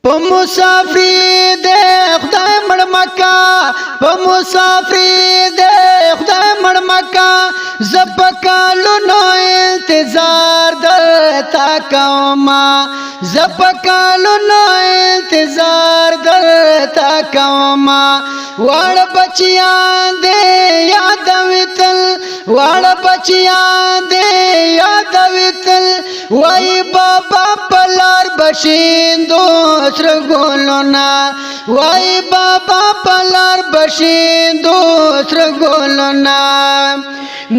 په مسافری دې خدای مړ مکا په مسافری دې خدای مړ مکا زپکالو نو انتظار درتا کوما زپکالو نو انتظار درتا کوما وړ بچیان دې یاد وتل وړ بچیان دې یاد وتل وای بابا پلار بشیندو سرگولونا وای بابا پلار بشیندو سرگولونا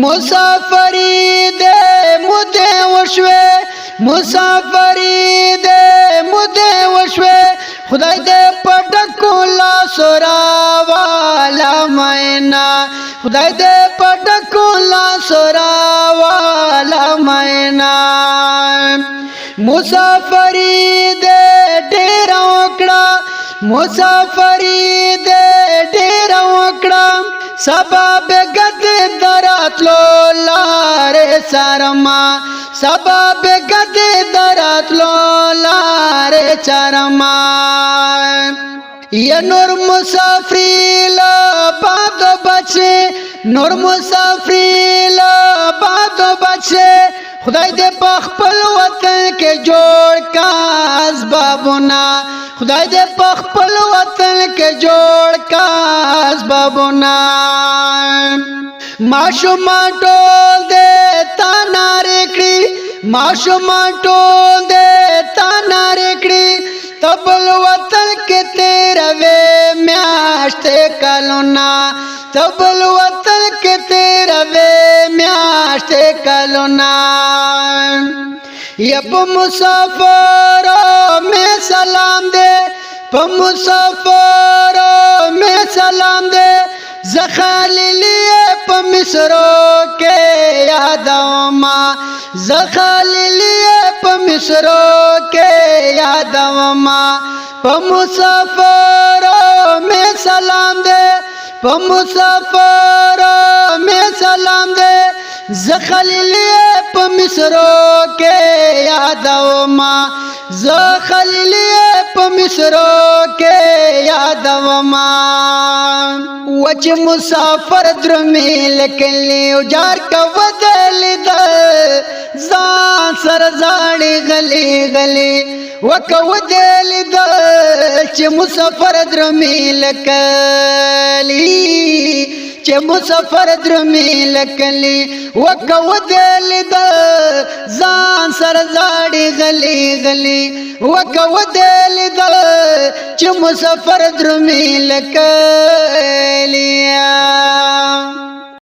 مسافری دے مدے وشوے مسافری دے مدے وشوے خدای دے پڑکولا سورا والا مینا خدای دے پڑکولا سورا والا مینا مسافری دے ډیر وکړه مسافری دے ډیر وکړه سبب گد دراتلو لارے سرما سبب گد دراتلو لارے چرما یا نور مسافری لباد بچے نور مسافری لباد بچے خدای دې په خپل وطن کې جوړ کا اسبابونه خدای دې په خپل وطن کې جوړ کا اسبابونه ماشومان ټول دې تا نارې کړي ماشومان ټول دې تا نارې کړي تبل وطن کې تیروي میاشتې کلونه تبل وطن کې تیروي میاشتې کلونه یا په مسافر میں سلام دے په مسافر میں سلام دے زخالیلی په مصرو کې یادوما زخالیلی په مصرو کې یادوما په مسافر میں سلام دے په مسافر میں سلام دے زخلیلی په مصرو کې یادوما زخلیلی په مصرو کې یادوما وچ مسافر درمی لکلی جار کا ودل دل ځان سر زاړي غلی غلی وکو دل دل چې مسافر درمی لکلی چې مسافر درمی لکلی وکو دل دل ځان سر زاړي غلی غلی وکو دل دل چې مسافر درمی لکلی